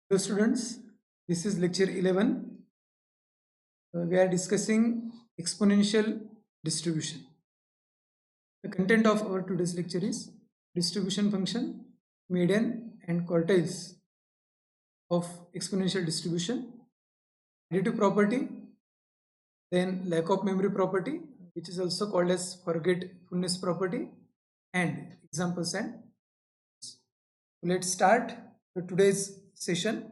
Hello students, this is lecture 11. We are discussing exponential distribution. The content of our today's lecture is distribution function, median and quartiles of exponential distribution, additive property, then lack of memory property, which is also called as forgetfulness property, and examples. And let's start today's session.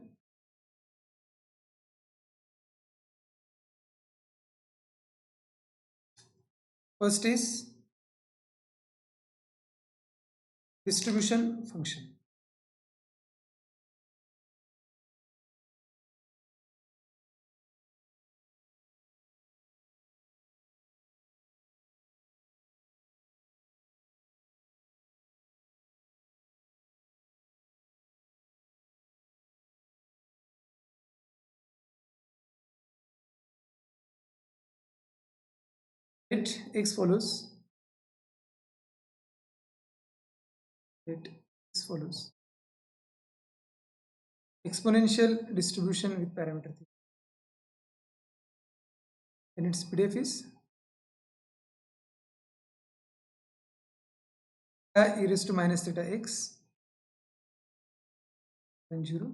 First is distribution function. It x follows. It x follows. Exponential distribution with parameter theta. And its PDF is e raised to minus theta x and 0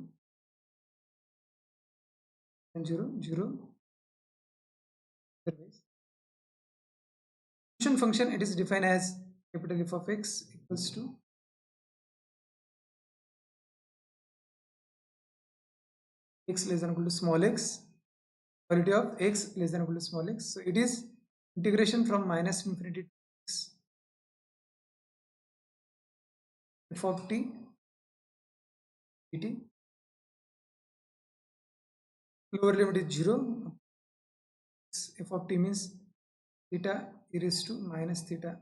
and 0 0. Distribution function, it is defined as capital F of x equals to x less than or equal to small x, quality of x less than or equal to small x. So it is integration from minus infinity to x f of t dt. Lower limit is 0. F of t means theta e raised to minus theta.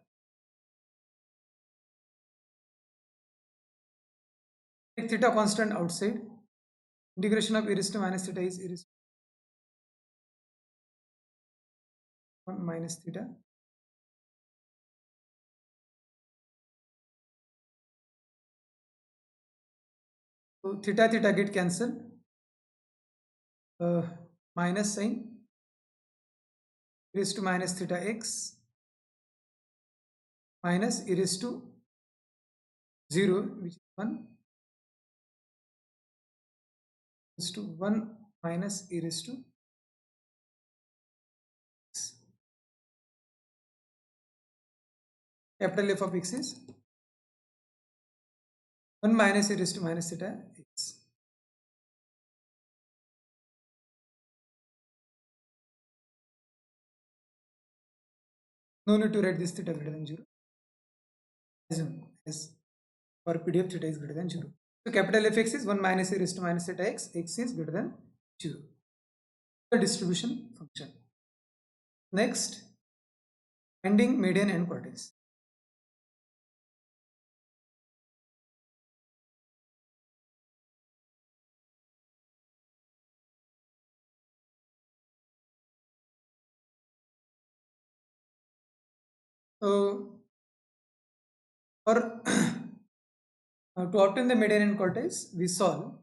Take theta constant outside. Integration of e raised to minus theta is e raised to 1 minus theta. So theta theta get cancelled. Minus sign e raised to minus theta x minus e raised to 0, which is 1, is to 1 minus e raised to x. Capital F of x is 1 minus e raised to minus theta x. No need to write this theta greater than 0. Assume as for PDF theta is greater than 0. So capital Fx is 1 minus e raised to minus theta x, x is greater than 0. The distribution function. Next, finding median and quartiles. So for to obtain the median and quartiles, we solve.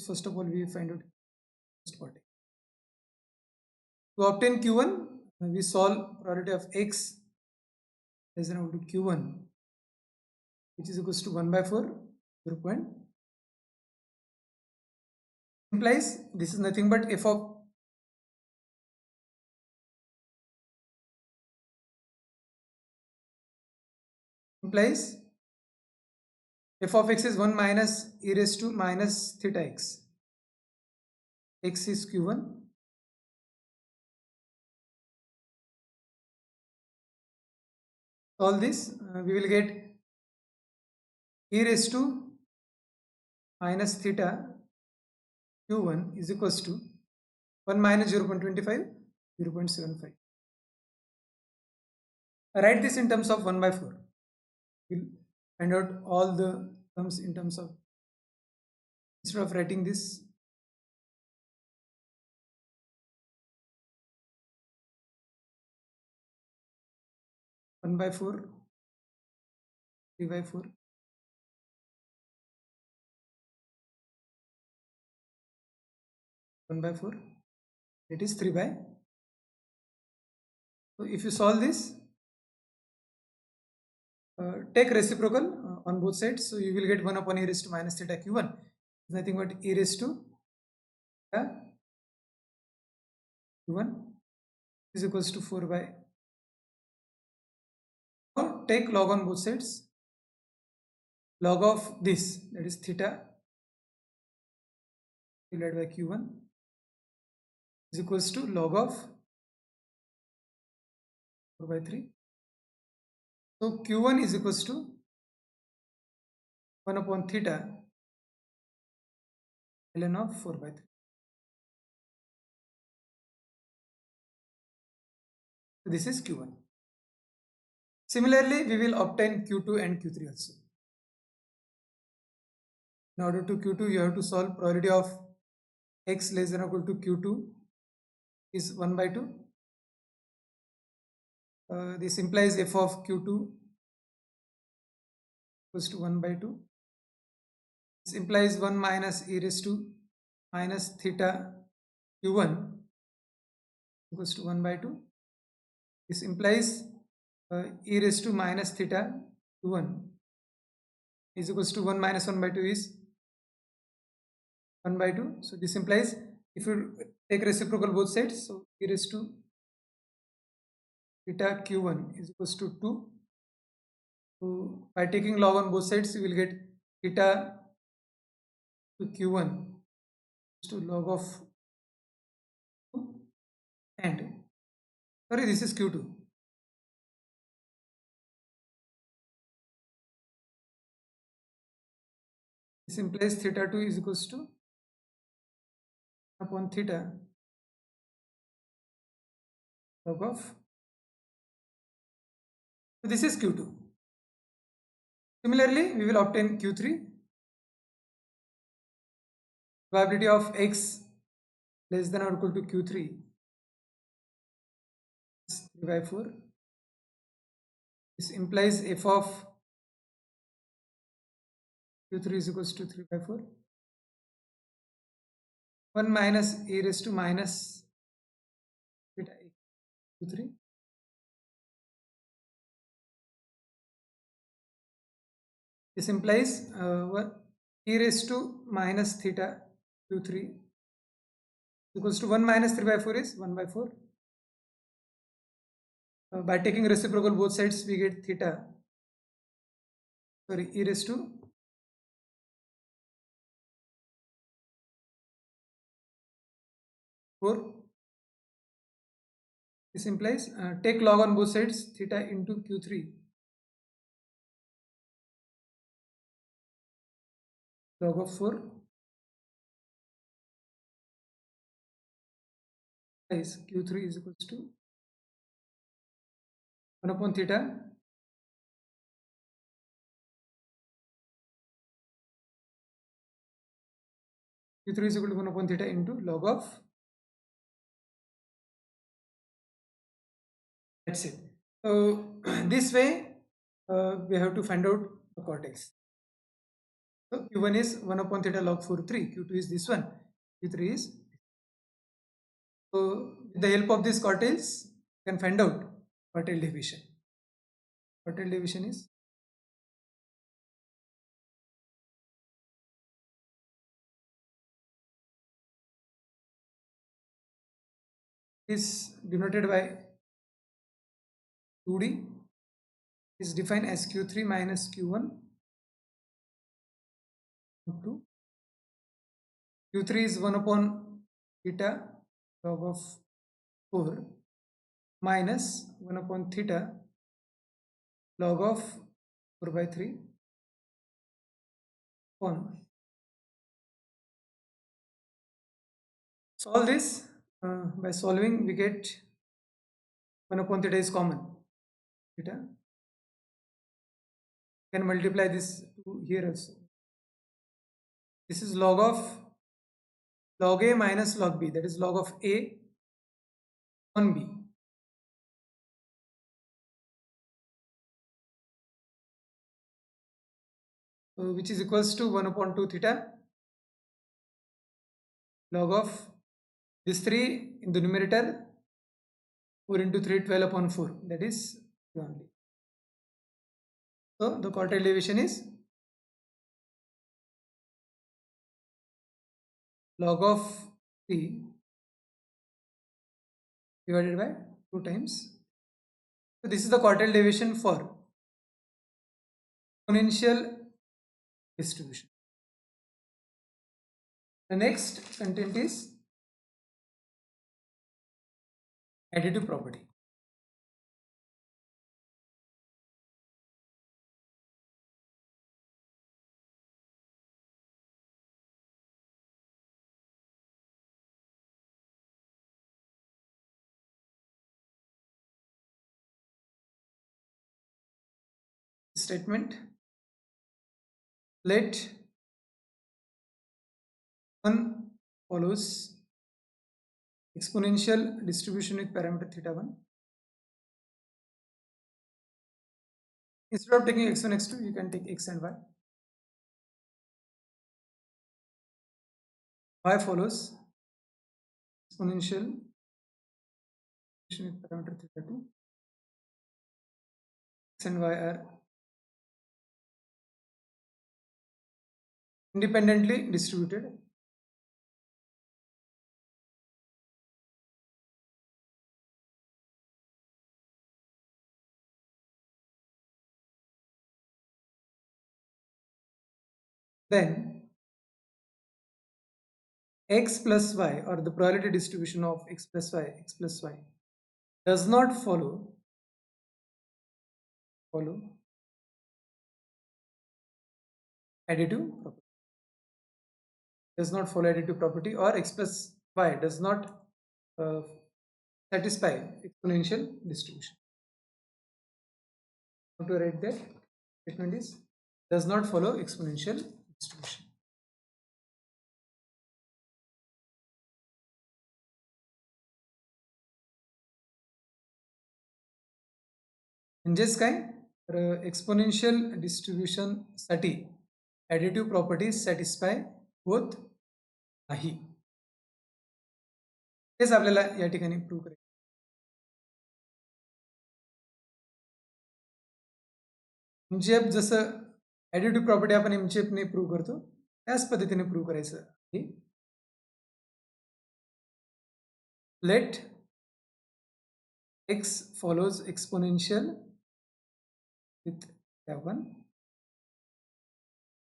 First of all, we find out first quartile. To obtain Q1, we solve probability of x less than or equal to Q1, which is equals to 1 by 4, 0 point. Implies this is nothing but f of implies f of x is 1 minus e raised to minus theta x. X is Q1. All this we will get e raised to minus theta Q1 is equals to 1 minus 0 0.25, 0 0.75. Write this in terms of 1 by 4. We'll find out all the terms in terms of, instead of writing this, one by 4, 3 by 4, 1 by 4. It is 3 by. So if you solve this, take reciprocal on both sides. So you will get 1 upon e raised to minus theta q1. Nothing but e raised to theta q1 is equals to 4 by. Now take log on both sides. Log of this, that is theta divided by q1 is equals to log of 4 by 3. So q1 is equals to 1 upon theta ln of 4 by 3. So this is q1. Similarly, we will obtain q2 and q3 also. In order to q2, you have to solve probability of x less than or equal to q2 is 1 by 2. This implies f of q2 equals to 1 by 2. This implies 1 minus e raised to minus theta q1 equals to 1 by 2. This implies e raised to minus theta q1 is equals to 1 minus 1 by 2 is 1 by 2. So this implies if you take reciprocal both sides, so e raised to theta q1 is equals to 2. So by taking log on both sides, you will get theta to q1 is to log of 2 and sorry, this is q2. This implies theta 2 is equals to upon theta log of. So this is q2. Similarly, we will obtain q3. Probability of x less than or equal to q3 is 3 by 4. This implies f of q3 is equals to 3 by 4. 1 minus e raised to minus theta q3. This implies e raised to minus theta q3 equals to 1 minus 3 by 4 is 1 by 4. By taking reciprocal both sides, we get theta, sorry, e raised to 4. This implies take log on both sides, theta into q3 log of 4 is q3 is equals to 1 upon theta q3 is equal to 1 upon theta into log of. That's it. So this way we have to find out the cortex. So q1 is 1 upon theta log 4 3, q2 is this one, q3 is. So with the help of this quartiles, you can find out quartile division. Quartile division is denoted by 2d, is defined as q3 minus q1 up to q3 is 1 upon theta log of 4 minus 1 upon theta log of 4 by 3 upon. Solve this. By solving, we get 1 upon theta is common. Theta. Can multiply this to here also. This is log of log a minus log b, that is log of a on b. Which is equals to 1 upon 2 theta log of This 3 in the numerator, 4 into 3, 12 upon 4, that is 3 only. So the quartile deviation is log of 3 divided by 2 times. So this is the quartile deviation for exponential distribution. The next content is additive property. Statement: let 1 follows exponential distribution with parameter theta 1. Instead of taking x1, x2, you can take x and y. Y follows exponential distribution with parameter theta 2. X and y are independently distributed. Then x plus y, or the probability distribution of x plus y does not follow additive property. Does not follow additive property, or x plus y does not uh, satisfy exponential distribution. How to write that statement is does not follow exponential distribution. म्हणजेच काय, तर exponential distribution साठी additive properties satisfy होत नाही. तेच आपल्याला या ठिकाणी प्रूव्ह करायचं. एमजीएफ जसं ॲडिटिव्ह प्रॉपर्टी आपण एमजीएफने प्रूव्ह करतो त्याच पद्धतीने प्रूव्ह करायचं आहे. Let x follows exponential with f1.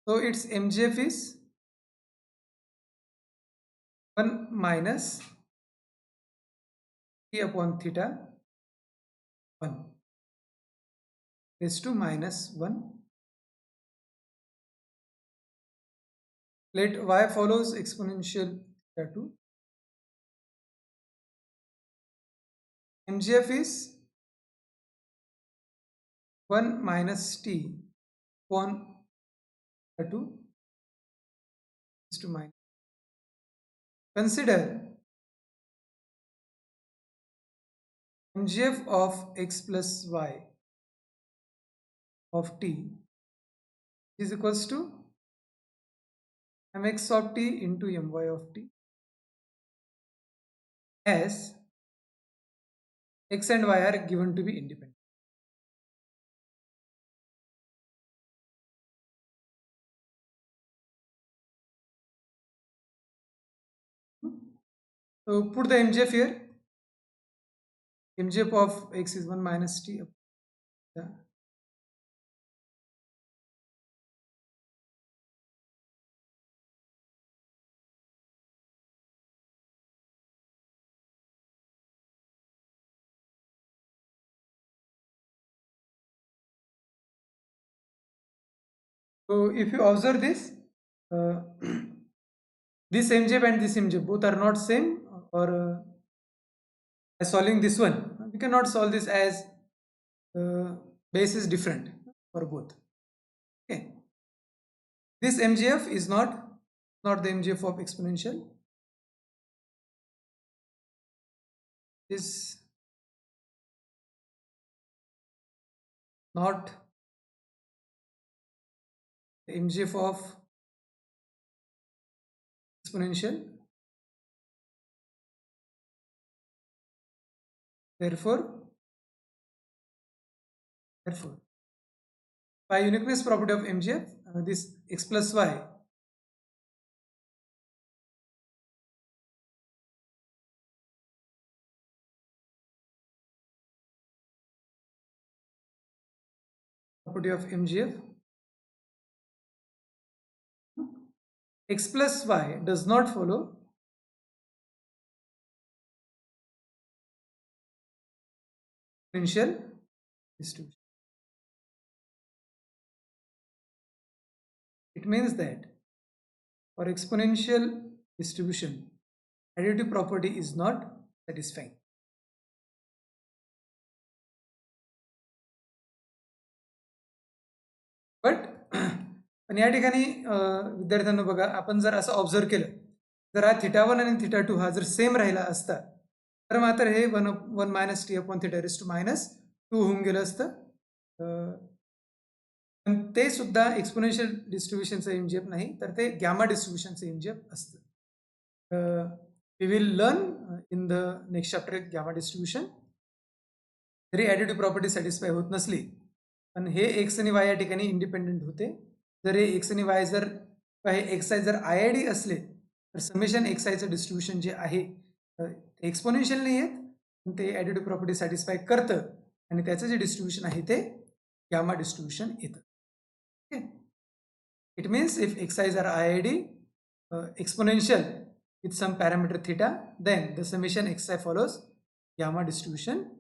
So its MGF is 1 minus t upon theta 1 raised to minus 1. Let y follows exponential theta 2. MGF is 1 minus t upon theta 2 raised to minus. Consider MGF of x plus y of t is equals to mx of t into my of t, as x and y are given to be independent. So put the MGF here. MGF of x is 1 minus t. Yeah. So if you observe this, this MGF and this MGF both are not same, or as solving this one, we cannot solve this as base is different for both. Okay, this MGF is not the MGF of exponential. Is not the MGF of exponential. Therefore, by uniqueness property of MGF, this x plus y property of MGF, x plus y does not follow exponential distribution. It means that for exponential distribution, additive property is not satisfying. But पण या ठिकाणी विद्यार्थ्यांना बघा, आपण जर असं observe केलं, जर हा θ1 आणि θ2 हा जर सेम राहिला असता, तर मात्र हे 1 minus T upon θ raise to minus 2 होऊन गेलं असतं. पण ते सुद्धा एक्सपोनेन्शियल डिस्ट्रीब्युशनचं एमजीएफ नाही, तर ते गॅमा डिस्ट्रीब्युशनचं एमजीएफ असतं. We will learn in the next chapter gamma distribution. जरी ॲडिटिव्ह प्रॉपर्टी सॅटिस्फाय होत नसली, पण हे एक्स आणि वाय या ठिकाणी इंडिपेंडेंट होते. जर हे एक्स आणि वाय जर हे एक्स आय जर आय आय डी असले, तर समेशन एक्स आयचं डिस्ट्रीब्युशन जे आहे एक्सपोनेन्शियल नाही आहेत, पण ते ॲडिटिव्ह प्रॉपर्टी सॅटिस्फाय करतं आणि त्याचं जे डिस्ट्रीब्युशन आहे ते गॅमा डिस्ट्रीब्युशन येतं. Okay, it means if X I's are I I D exponential with some parameter theta, then the summation xi follows gamma distribution.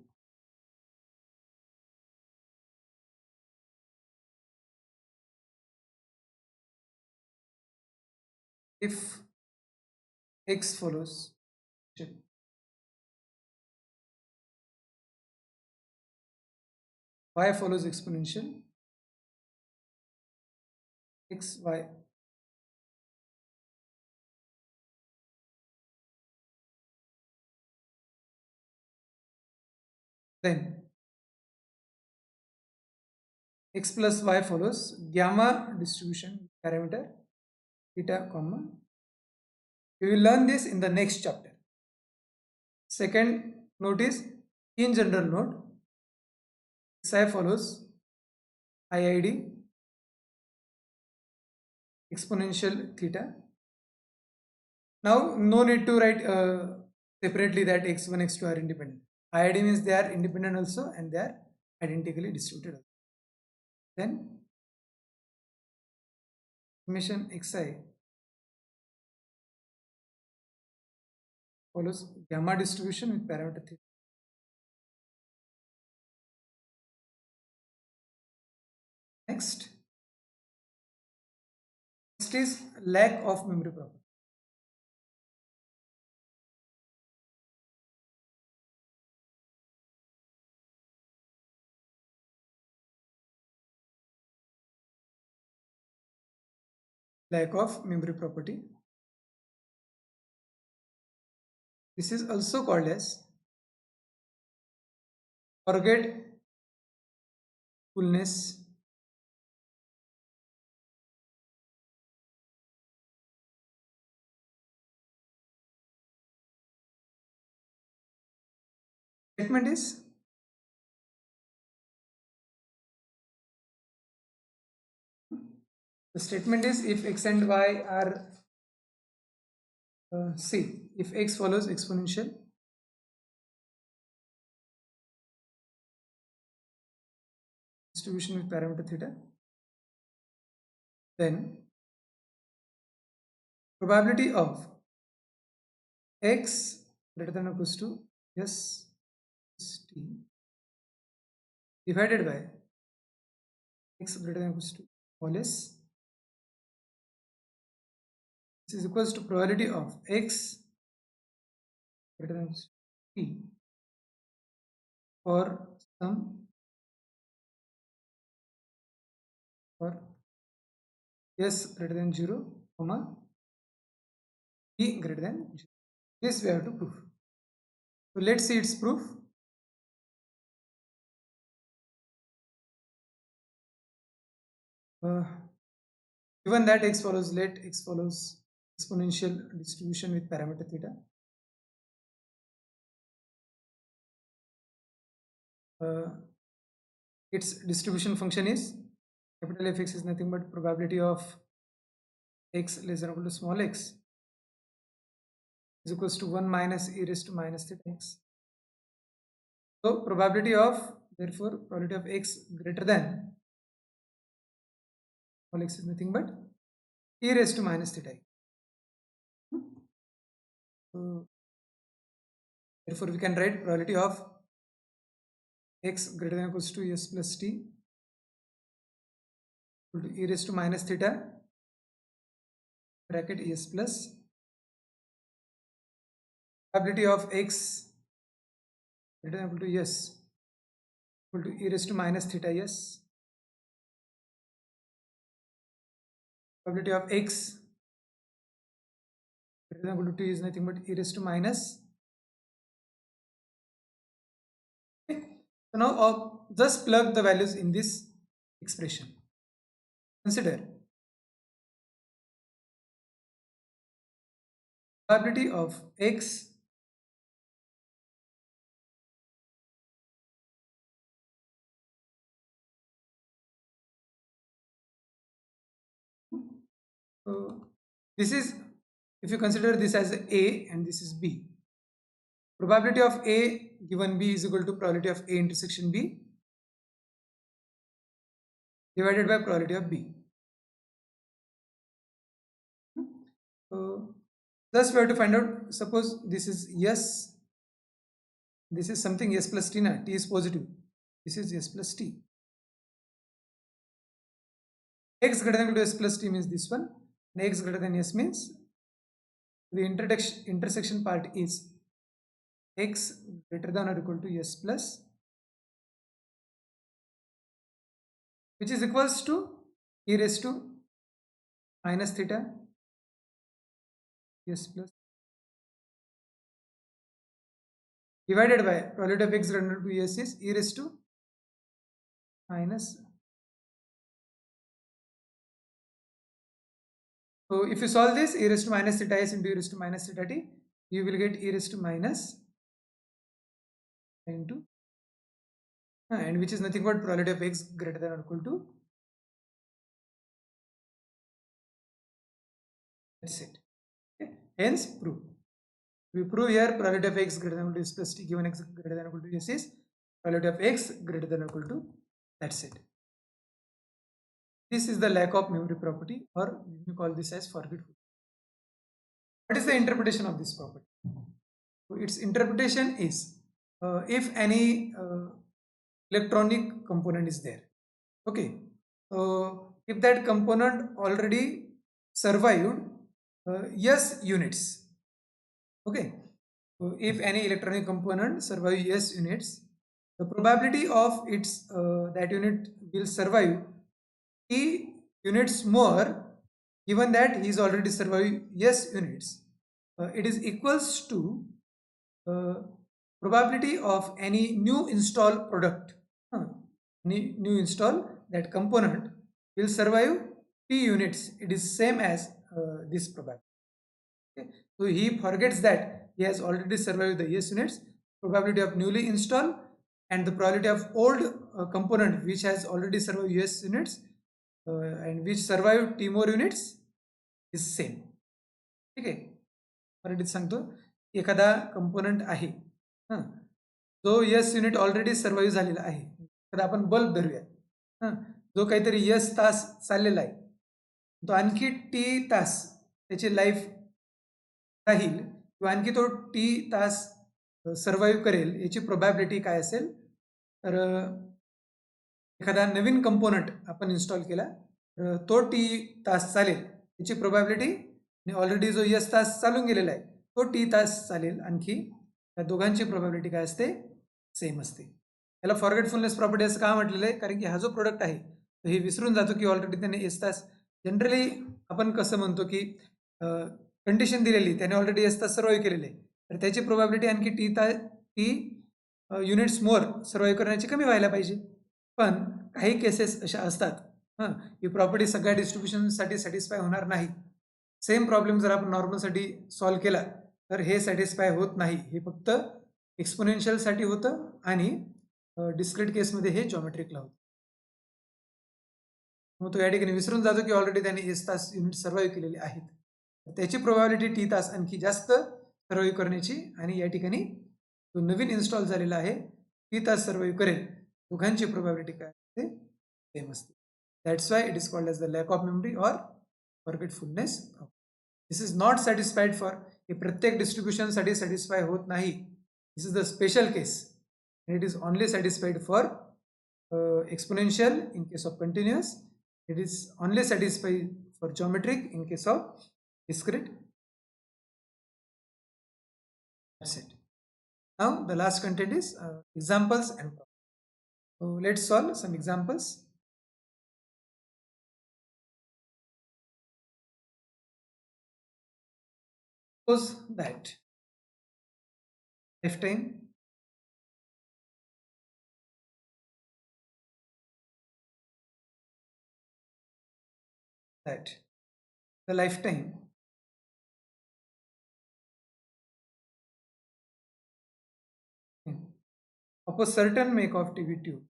If x follows y follows exponential, x y then x plus y follows gamma distribution parameter theta comma. We will learn this in the next chapter. Second note is, in general note, xi follows IID exponential theta. Now no need to write separately that x1 x2 are independent. IID means they are independent also and they are identically distributed. Then summation xi follows gamma distribution with parameter theta. Next is lack of memory property. Lack of memory property. This is also called as forgetfulness statement is the statement is if x and y are see, if x follows exponential distribution with parameter theta, then probability of x greater than or equals to s t divided by x greater than or equals to all s. This is equals to probability of x greater than or equals to t for some for s greater than 0, comma t greater than 0. This we have to prove. So let's see its proof. Given that x follows, let x follows exponential distribution with parameter theta. its distribution function is capital Fx is nothing but probability of x less than or equal to small x is equals to 1 minus e raised to minus theta x. So probability of, therefore probability of x greater than small x is nothing but e raised to minus theta x. So therefore we can write probability of x greater than or equals to s plus t equal to e raised to minus theta bracket es plus probability of x greater than or equal to s equal to e raised to minus theta s. Probability of x greater than or equal to t is nothing but e raised to minus. Okay. So now just plug the values in this expression. Consider probability of x this is, if you consider this as a and this is b, probability of a given b is equal to probability of a intersection b divided by probability of b. Thus we have to find out, suppose this is yes, this is something s plus t, na, t is positive, this is s plus t. X greater than equal to s plus t means this one, and x greater than s means the intersection part is x greater than or equal to s plus, which is equals to e raised to minus theta s plus divided by probability of x greater than or equal to s is e raised to minus. So if you solve this, e raised to minus theta s into e raised to minus theta t, you will get e raised to minus into and which is nothing but probability of x greater than or equal to, that's it. Okay. Hence prove. We prove here probability of x greater than or equal to s plus t given x greater than or equal to s is probability of x greater than or equal to, that's it. This is the lack of memory property, or we call this as forgetful. What is the interpretation of this property? So its interpretation is if any electronic component is there, okay, if that component already survived s units, okay, so if any electronic component survive s units, the probability of its that unit will survive t units more, given that he is already survived s units, it is equals to probability of any new install product, new install that component will survive t units, it is same as this probability. Okay. So he forgets that he has already survived the s units, probability of newly installed and the probability of old component which has already survived s units and which survived t more units is same. ठीक आहे. मराठीत सांगतो, एखादा component आहे जो yes unit already survive झालेला आहे, तर आपण बल्ब धरूया, जो काहीतरी यस तास चाललेला आहे, तो आणखी टी तास त्याची लाईफ राहील किंवा आणखी तो टी तास सर्वाईव्ह करेल, याची प्रोबॅबिलिटी काय असेल, तर एखादा नवीन कंपोनंट आपण इन्स्टॉल केला, तो टी तास चालेल, याची प्रोबॅबिलिटी ऑलरेडी जो यस तास चालून गेलेला आहे तो टी तास चालेल, आणखी या दोघांची प्रोबॅबिलिटी काय असते, सेम असते. याला फॉरगेटफुलनेस प्रॉपर्टी असं का म्हटलेलं आहे, कारण की हा जो प्रोडक्ट आहे तो हे विसरून जातो की ऑलरेडी त्याने एस तास, जनरली आपण कसं म्हणतो की कंडिशन दिलेली त्याने ऑलरेडी एस तास सर्वाईव्ह केलेले आहे, तर त्याची प्रोबॅबिलिटी आणखी टी युनिट्स मोर सर्वाईव्ह करण्याची कमी व्हायला पाहिजे. पण काही केसेस अशा असतात ही प्रॉपर्टी सगळ्या डिस्ट्रीब्युशनसाठी सॅटिस्फाय होणार नाही. सेम प्रॉब्लेम जर आपण नॉर्मलसाठी सॉल्व्ह केला तर हे सॅटिस्फाय होत नाही, हे फक्त एक्सपोनेन्शियलसाठी होतं आणि डिस्क्रीट केसमध्ये हे जॉमेट्रिकला होतं. मग तो या ठिकाणी विसरून जातो की ऑलरेडी त्याने एस तास युनिट सर्वाईव्ह केलेले आहेत. त्याची प्रोबॅबिलिटी टी तास आणखी जास्त सर्वाईव्ह करण्याची, आणि या ठिकाणी जो नवीन इन्स्टॉल झालेला आहे टी तास सर्वाईव्ह करेल, दोघांची प्रोबॅबिलिटी काय असते सेम असते. That's why it is called as the lack of memory or forgetfulness. This is not satisfied for, हे प्रत्येक डिस्ट्रीब्युशनसाठी सॅटिस्फाय होत नाही. This is the special case and it is only satisfied for exponential in case of continuous. It is only satisfied for geometric in case of discrete. That's it. Now the last content is examples and problems. So let's solve some examples. Suppose that lifetime that the lifetime of a certain make of TV tube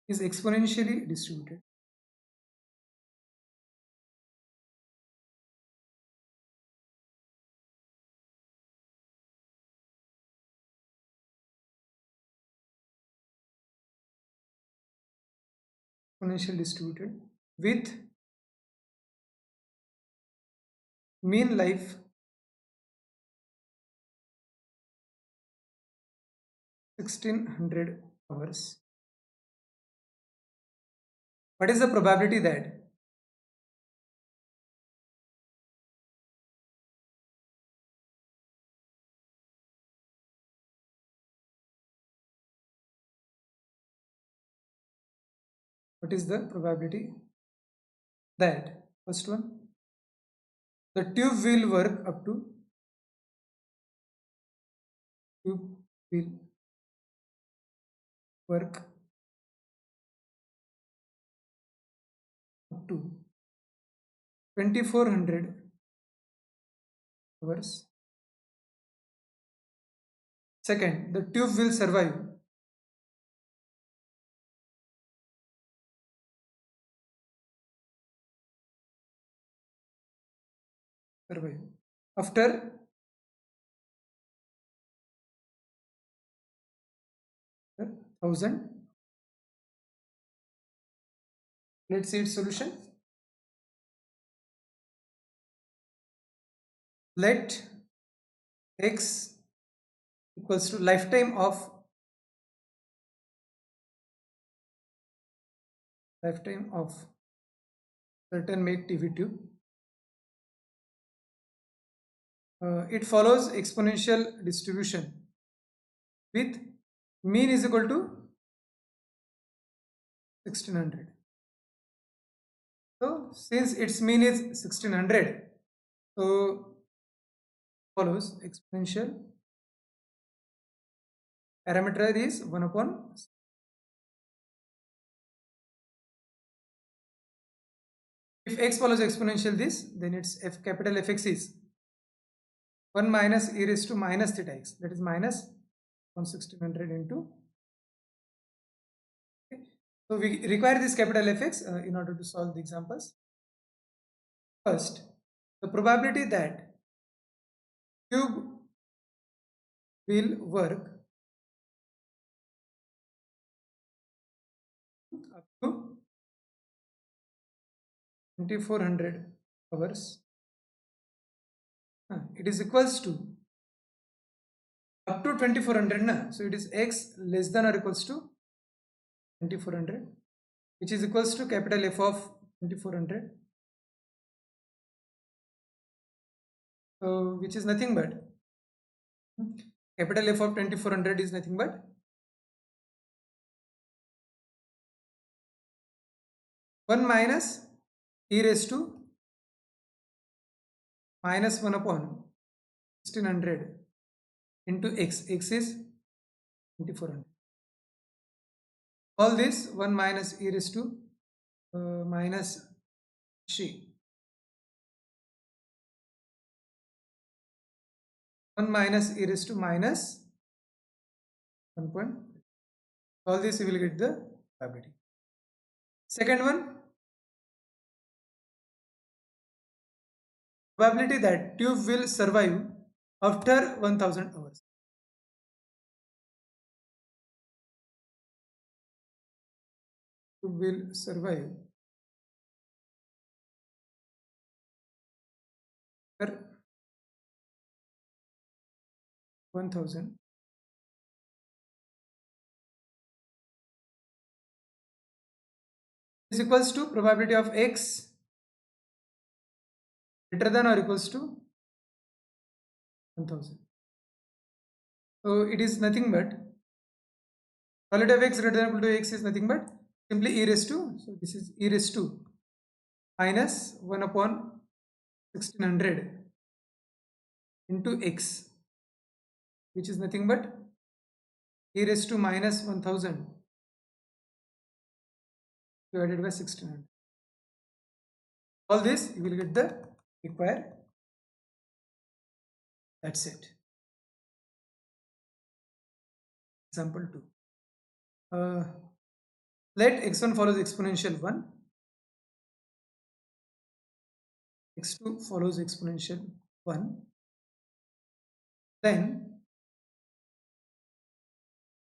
is exponentially distributed. Exponential distributed with mean life 1600 hours. What is the probability that first one, the tube will work up to tube will work up to 2400 hours. Second, the tube will survive after 1000. Let's see its solution. Let x equals to lifetime of certain make TV tube. It follows exponential distribution with mean is equal to 1600. So since its mean is 1600, so follows exponential parameter is 1 upon. If x follows exponential this, then its capital Fx is 1 minus e raised to minus theta x, that is minus 1600 into. Okay. So we require this capital Fx in order to solve the examples. First, the probability that cube will work up to 2400 hours, it is equals to up to 2400 na? So it is x less than or equals to 2400, which is equals to capital F of 2400, so which is nothing but capital F of 2400 is nothing but one minus e raised to minus 1 upon 1600 into x. X is 2400. All this 1 minus e raised to minus c 1 minus e raised to minus 1 point. All this you will get the probability. Second one, probability that tube will survive after 1000 hours. Tube will survive after 1000 is equals to probability of x greater than or equals to 1000. So it is nothing but probability of x greater than or equal to x is nothing but simply e raised to, so this is e raised to minus 1 upon 1600 into x, which is nothing but e raised to minus 1000 divided by 1600. All this you will get the required. That's it. Example 2. Let x1 follows exponential 1, x2 follows exponential 1, then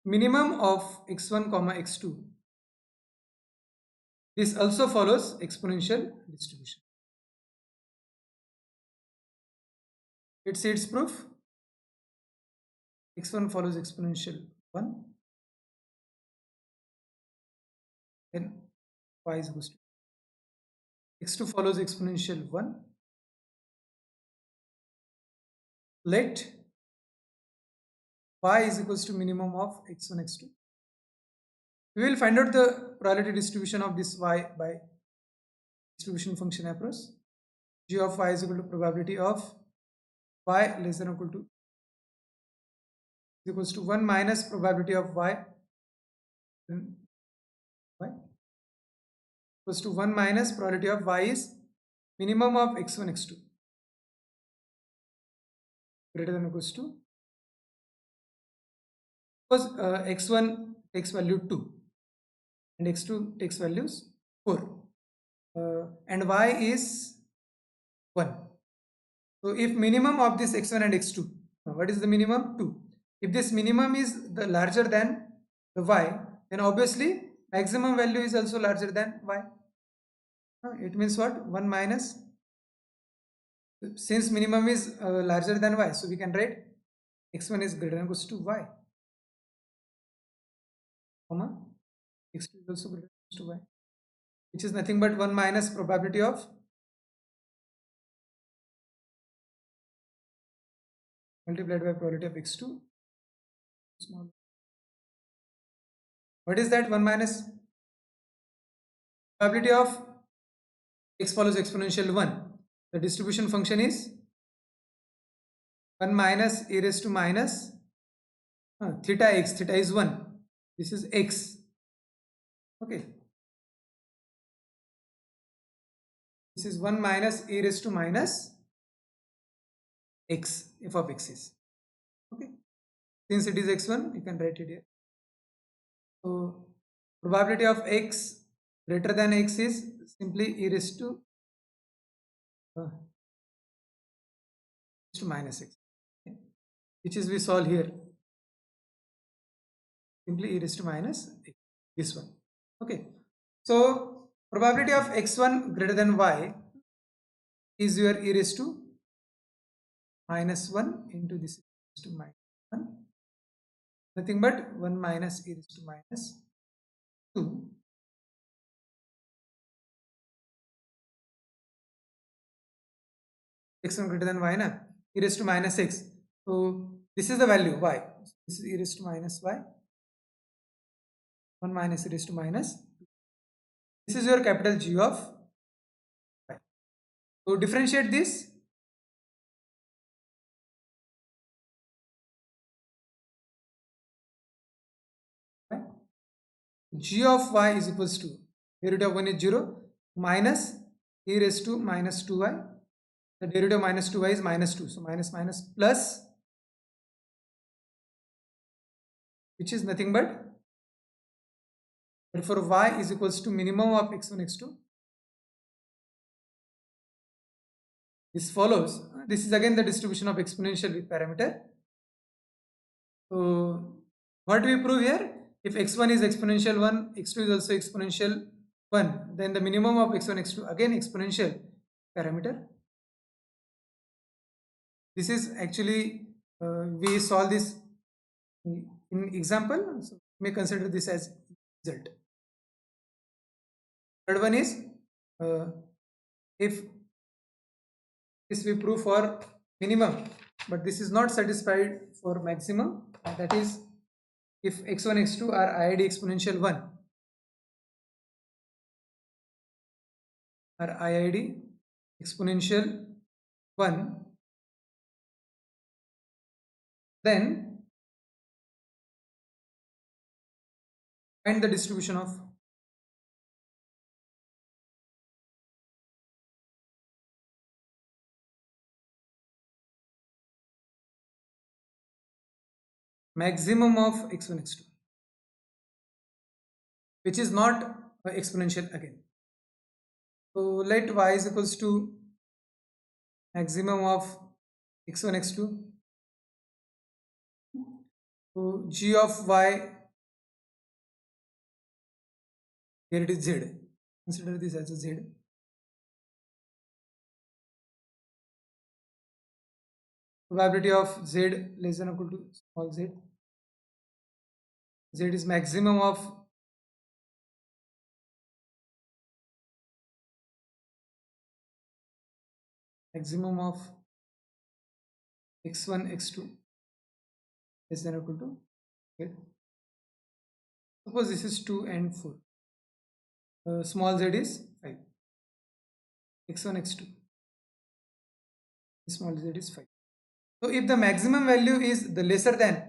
minimum of x1 comma x2. This also follows exponential distribution. Let's see its proof. X1 follows exponential 1, then y is equals to x2 follows exponential 1. Let y is equals to minimum of x1 x2. We will find out the probability distribution of this y by distribution function approach. G of y is equal to probability of y less than or equal to is equals to 1 minus probability of y equals to 1 minus probability of y is minimum of x1 x2 greater than or equals to, because x1 takes value 2 and x2 takes values 4 and y is 1. So if minimum of this x1 and x2, what is the minimum? 2. If this minimum is the larger than the y, then obviously maximum value is also larger than y. It means what? 1 minus, since minimum is larger than y, so we can write x1 is greater than or equals to y, comma x2 is also greater than or equals to y, which is nothing but 1 minus probability of multiplied by probability of x2 small. What is that? 1 minus probability of x follows exponential 1. The distribution function is 1 minus e raised to minus theta x. Theta is 1. This is x. Okay. This is 1 minus e raised to minus x. F of x is. Okay. Since it is x1, you can write it here. So probability of x greater than x is simply e raised to minus x, okay, which is we solve here, simply e raised to minus x, this one. Okay, so probability of x1 greater than y is your e raised to minus 1 into this e raised to minus 1, nothing but 1 minus e raised to minus 2 x1 greater than y na, e raised to minus x. So this is the value y. This is e raised to minus y. 1 minus e raised to minus. This is your capital G of y. So differentiate this. G of y is equals to derivative of 1 is 0, minus e raised to minus 2y. The derivative of minus 2y is minus 2. So minus minus plus, which is nothing but, therefore y is equals to minimum of x1 x2. This follows. This is again the distribution of exponential with parameter. So what we prove here? If x1 is exponential 1, x2 is also exponential 1, then the minimum of x1 x2 again exponential parameter. This is actually we solve this in example, so we may consider this as result. Third one is uh, if this we prove for minimum, but this is not satisfied for maximum. That is, if x1 x2 are IID exponential 1, are IID exponential 1, then find the distribution of maximum of x1 x2, which is not exponential again. So let y is equals to maximum of x1 x2. So g of y, here it is z. Consider this as a z. Probability of z less than or equal to small z. Z is maximum of x1 x2 less than or equal to, okay. Suppose this is 2 and 4. Small z is 5. x1 x2, small z is 5. So if the maximum value is the lesser than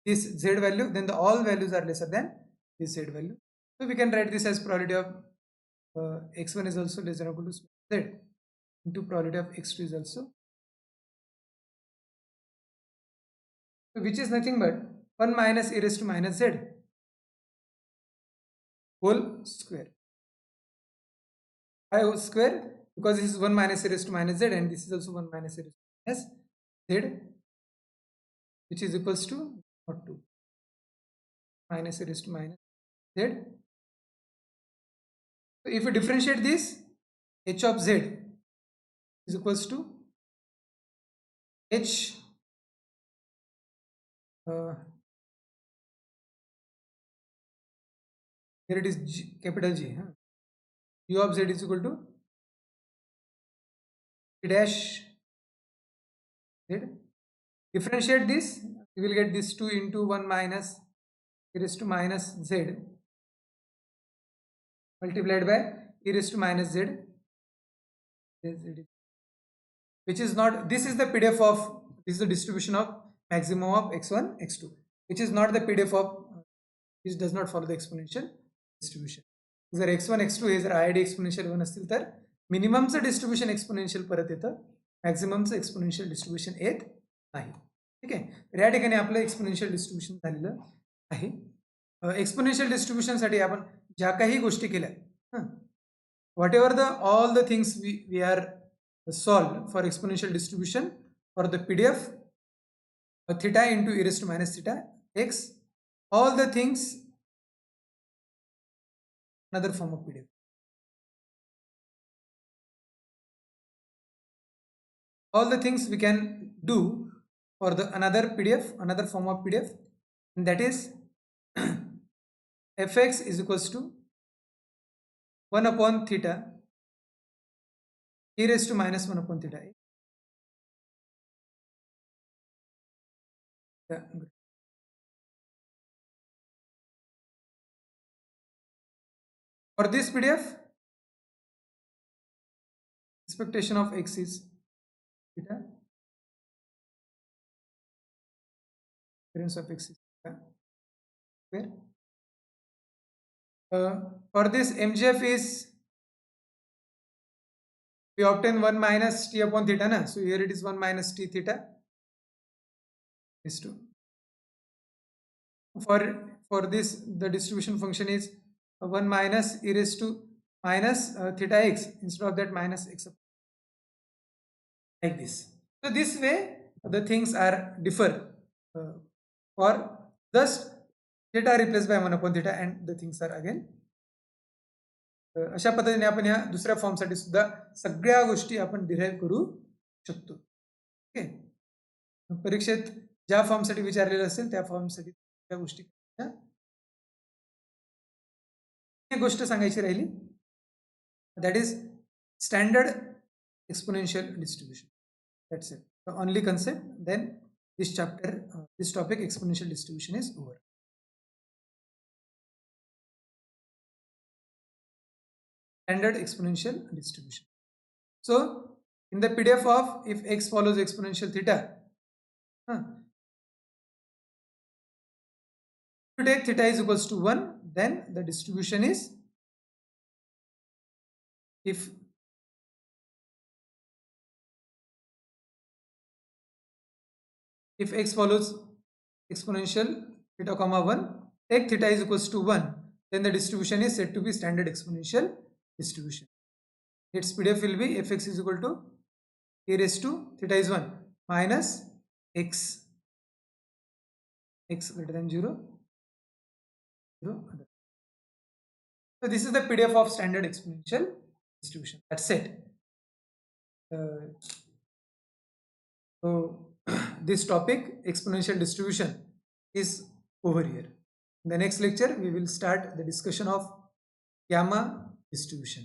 this z value, then the all values are lesser than this z value. So we can write this as probability of x1 is also less than or equal to small z into probability of x2 is also, which is nothing but 1 minus e raised to minus z whole square. Why whole square? Because this is 1 minus e raised to minus z and this is also 1 minus e raised to minus z, which is equals to not 2 minus e raised to minus z. So if we differentiate this, h of z is equals to h here it is G, capital G. U of z is equal to e dash z. Differentiate this, we will get this 2 into 1 minus e raised to minus z multiplied by e raised to minus z, which is not, this is the PDF of, this is the distribution of maximum of x1 x2, which is not the PDF of, which does not follow the exponential distribution. जर x1 x2 हे जर IID exponential 1 असतील तर मिनिममचं distribution exponential परत येतं, मॅक्झिममचं exponential distribution येत नाही. ठीक आहे, तर या ठिकाणी आपलं एक्सपोनेन्शियल डिस्ट्रीब्युशन झालेलं आहे. एक्सपोनेन्शियल डिस्ट्रीब्युशनसाठी आपण ज्या काही गोष्टी केल्या, whatever the all the things we are solved for exponential distribution for the PDF theta into e raised to minus theta x, all the things another form of PDF, all the things we can do for the another PDF, another form of PDF, and that is fx is equals to 1 upon theta e raised to minus 1 upon theta. For this PDF, expectation of x is theta, appearance of x is theta square. For this MGF is we obtain 1 minus t upon theta na. So here it is 1 minus t theta is 2. For this the distribution function is 1 minus e raised to minus theta x, instead of that minus x like this. So this way the things are differ for thus theta replaced by 1 upon theta and the things are again अशा पद्धतीने आपण या दुसऱ्या form साठी सुद्धा सगळ्या गोष्टी आपण डिराइव्ह करू शकतो. ओके, परीक्षेत ज्या फॉर्म साठी विचारलेलं असेल त्या फॉर्म साठी त्या गोष्टी एक गोष्ट सांगायची राहिली, that is standard exponential distribution. That's it, the only concept. Then this chapter, this topic exponential distribution is over. Standard exponential distribution. So in the PDF of if x follows exponential theta, if you take theta is equals to 1, then the distribution is, if x follows exponential theta comma 1, take theta is equals to 1, then the distribution is said to be standard exponential distribution. Its PDF will be fx is equal to e raised to theta is 1 minus x greater than 0, 0. So this is the PDF of standard exponential distribution. That's it. So this topic exponential distribution is over here. In the next lecture we will start the discussion of gamma distribution.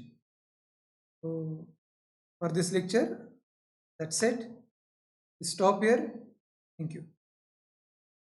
So for this lecture, that's it. Stop here. Thank you.